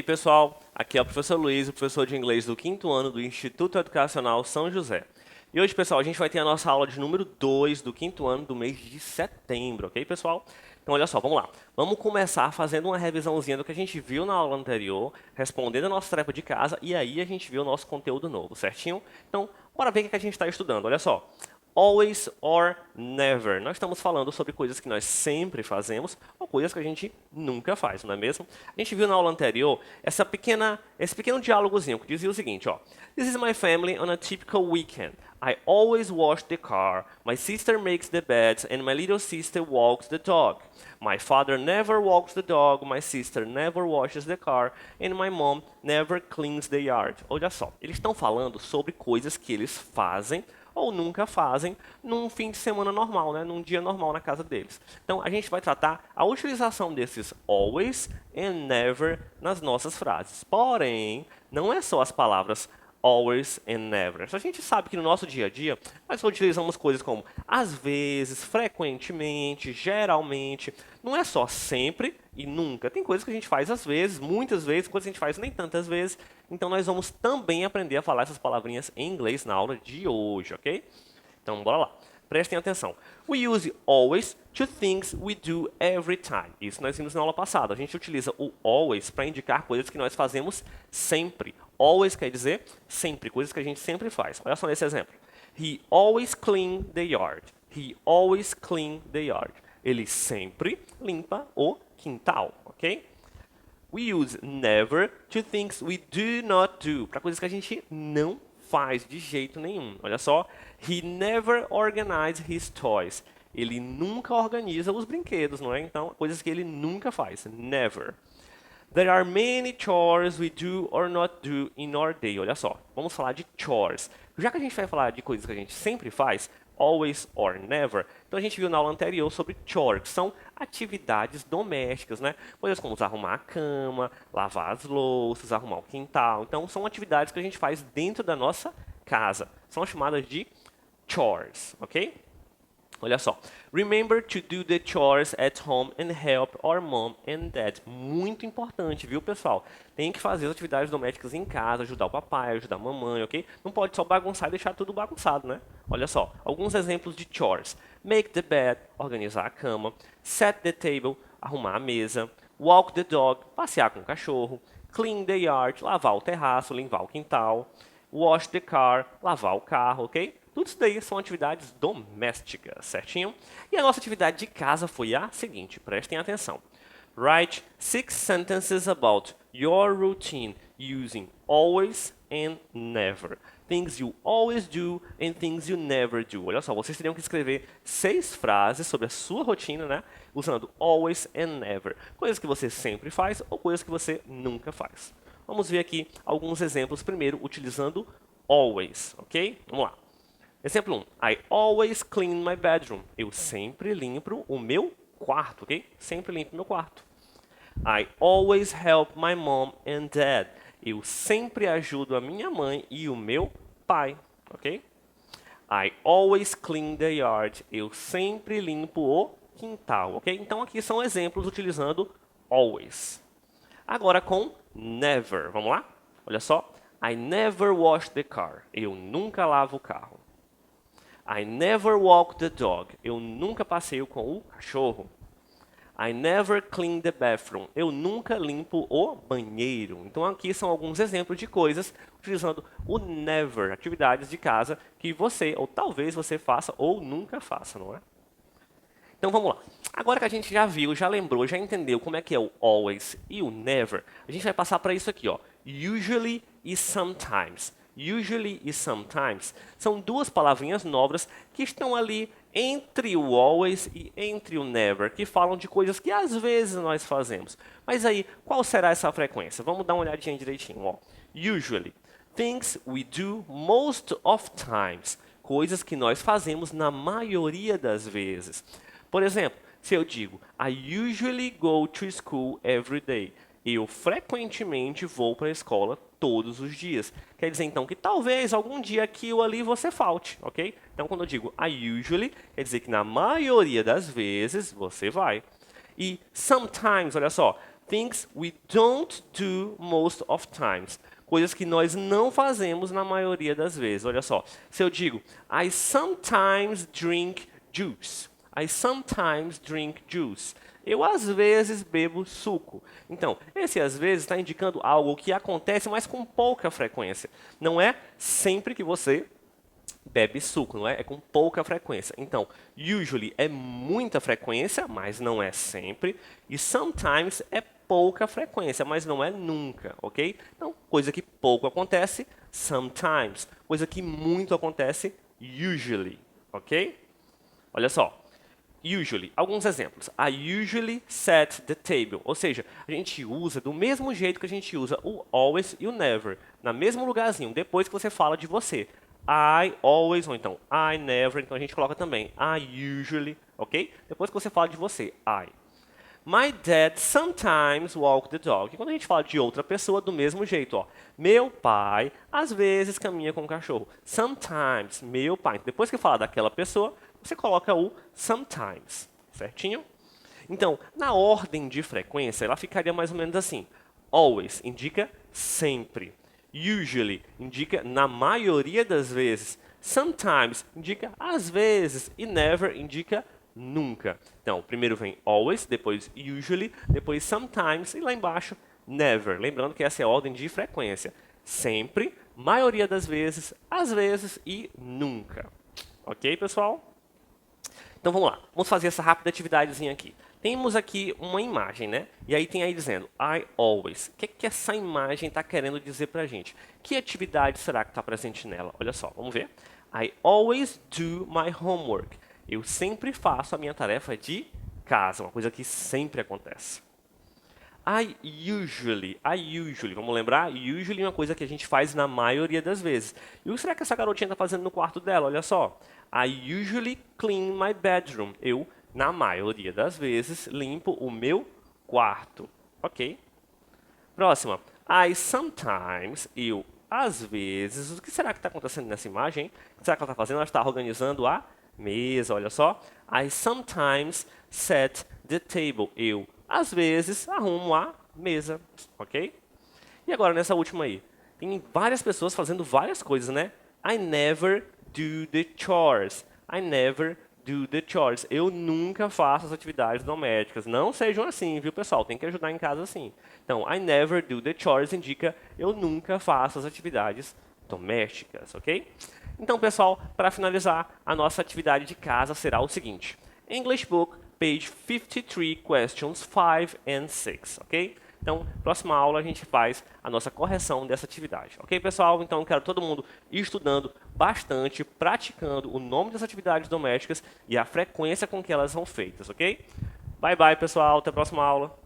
pessoal, aqui é o professor Luiz, o professor de inglês do quinto ano do Instituto Educacional São José. E hoje, pessoal, a gente vai ter a nossa aula de número 2 do quinto ano do mês de setembro, ok, pessoal? Então, olha só, vamos lá. Vamos começar fazendo uma revisãozinha do que a gente viu na aula anterior, respondendo a nossa tarefa de casa, e aí a gente viu o nosso conteúdo novo, certinho? Então, bora ver o que a gente está estudando, olha só. Always or never. Nós estamos falando sobre coisas que nós sempre fazemos ou coisas que a gente nunca faz, não é mesmo? A gente viu na aula anterior esse pequeno diálogozinho que dizia o seguinte, ó. This is my family on a typical weekend. I always wash the car, my sister makes the beds, and my little sister walks the dog. My father never walks the dog, my sister never washes the car, and my mom never cleans the yard. Olha só, eles estão falando sobre coisas que eles fazem ou nunca fazem num fim de semana normal, né? Num dia normal na casa deles. Então, a gente vai tratar a utilização desses always and never nas nossas frases. Porém, não é só as palavras always and never. A gente sabe que no nosso dia a dia, nós utilizamos coisas como às vezes, frequentemente, geralmente. Não é só sempre e nunca. Tem coisas que a gente faz às vezes, muitas vezes, coisas que a gente faz nem tantas vezes. Então, nós vamos também aprender a falar essas palavrinhas em inglês na aula de hoje, ok? Então, bora lá. Prestem atenção. We use always to things we do every time. Isso nós vimos na aula passada. A gente utiliza o always para indicar coisas que nós fazemos sempre. Always quer dizer sempre, coisas que a gente sempre faz. Olha só nesse exemplo. He always clean the yard. He always clean the yard. Ele sempre limpa o quintal, ok? We use never to things we do not do. Para coisas que a gente não faz de jeito nenhum. Olha só. He never organizes his toys. Ele nunca organiza os brinquedos, não é? Então, coisas que ele nunca faz. Never. There are many chores we do or not do in our day. Olha só, vamos falar de chores. Já que a gente vai falar de coisas que a gente sempre faz, always or never, então a gente viu na aula anterior sobre chores, que são atividades domésticas, né? Coisas como arrumar a cama, lavar as louças, arrumar o quintal. Então, são atividades que a gente faz dentro da nossa casa. São chamadas de chores, ok? Olha só. Remember to do the chores at home and help our mom and dad. Muito importante, viu, pessoal? Tem que fazer as atividades domésticas em casa, ajudar o papai, ajudar a mamãe, ok? Não pode só bagunçar e deixar tudo bagunçado, né? Olha só. Alguns exemplos de chores. Make the bed, organizar a cama. Set the table, arrumar a mesa. Walk the dog, passear com o cachorro. Clean the yard, lavar o terraço, limpar o quintal. Wash the car, lavar o carro, ok? Tudo isso daí são atividades domésticas, certinho? E a nossa atividade de casa foi a seguinte, prestem atenção. Write 6 sentences about your routine using always and never. Things you always do and things you never do. Olha só, vocês teriam que escrever 6 frases sobre a sua rotina, né? Usando always and never. Coisas que você sempre faz ou coisas que você nunca faz. Vamos ver aqui alguns exemplos primeiro utilizando always, ok? Vamos lá. Exemplo 1. I always clean my bedroom. Eu sempre limpo o meu quarto, ok? Sempre limpo o meu quarto. I always help my mom and dad. Eu sempre ajudo a minha mãe e o meu pai, ok? I always clean the yard. Eu sempre limpo o quintal, ok? Então aqui são exemplos utilizando always. Agora com never, vamos lá? Olha só. I never wash the car. Eu nunca lavo o carro. I never walk the dog. Eu nunca passeio com o cachorro. I never clean the bathroom. Eu nunca limpo o banheiro. Então aqui são alguns exemplos de coisas utilizando o never, atividades de casa que você, ou talvez você faça ou nunca faça, não é? Então vamos lá. Agora que a gente já viu, já lembrou, já entendeu como é que é o always e o never, a gente vai passar para isso aqui, ó. Usually e sometimes. Usually e sometimes são duas palavrinhas novas que estão ali entre o always e entre o never, que falam de coisas que às vezes nós fazemos. Mas aí, qual será essa frequência? Vamos dar uma olhadinha direitinho, ó. Usually, things we do most of times. Coisas que nós fazemos na maioria das vezes. Por exemplo, se eu digo, I usually go to school every day. Eu frequentemente vou para a escola todos os dias. Quer dizer, então, que talvez algum dia aqui ou ali você falte, ok? Então, quando eu digo I usually, quer dizer que na maioria das vezes você vai. E sometimes, olha só, Things we don't do most of times. Coisas que nós não fazemos na maioria das vezes. Olha só, se eu digo, I sometimes drink juice. I sometimes drink juice. Eu, às vezes, bebo suco. Então, esse, às vezes, está indicando algo que acontece, mas com pouca frequência. Não é sempre que você bebe suco, não é? É com pouca frequência. Então, usually é muita frequência, mas não é sempre. E sometimes é pouca frequência, mas não é nunca, ok? Então, coisa que pouco acontece, sometimes. Coisa que muito acontece, usually, ok? Olha só. Usually, alguns exemplos. I usually set the table. Ou seja, a gente usa do mesmo jeito que a gente usa o always e o never. Na mesmo lugarzinho, depois que você fala de você. I always, ou então I never, então a gente coloca também I usually, ok? Depois que você fala de você, I. My dad sometimes walk the dog. E quando a gente fala de outra pessoa, do mesmo jeito, ó. Meu pai, às vezes, caminha com o cachorro. Sometimes, meu pai. Depois que fala daquela pessoa, você coloca o sometimes, certinho? Então, na ordem de frequência, ela ficaria mais ou menos assim. Always indica sempre. Usually indica na maioria das vezes. Sometimes indica às vezes. E never indica nunca. Então, primeiro vem always, depois usually, depois sometimes e lá embaixo never. Lembrando que essa é a ordem de frequência. Sempre, maioria das vezes, às vezes e nunca. Ok, pessoal? Então vamos lá, vamos fazer essa rápida atividadezinha aqui. Temos aqui uma imagem, né? E aí tem aí dizendo, I always. O que essa imagem está querendo dizer para a gente? Que atividade será que está presente nela? Olha só, vamos ver. I always do my homework. Eu sempre faço a minha tarefa de casa, uma coisa que sempre acontece. I usually, vamos lembrar? Usually é uma coisa que a gente faz na maioria das vezes. E o que será que essa garotinha está fazendo no quarto dela? Olha só. I usually clean my bedroom. Eu, na maioria das vezes, limpo o meu quarto. Ok? Próxima. I sometimes, eu, às vezes. O que será que está acontecendo nessa imagem? Hein? O que será que ela está fazendo? Ela está organizando a mesa, olha só. I sometimes set the table. Eu, às vezes, arrumo a mesa. Ok? E agora, nessa última aí. Tem várias pessoas fazendo várias coisas, né? I never do the chores. I never do the chores. Eu nunca faço as atividades domésticas. Não sejam assim, viu, pessoal? Tem que ajudar em casa assim. Então, I never do the chores indica eu nunca faço as atividades domésticas, ok? Então, pessoal, para finalizar, a nossa atividade de casa será o seguinte. English Book, page 53, questions 5 and 6, ok? Então, próxima aula a gente faz a nossa correção dessa atividade. Ok, pessoal? Então, quero todo mundo ir estudando bastante, praticando o nome das atividades domésticas e a frequência com que elas são feitas, ok? Bye, bye, pessoal. Até a próxima aula.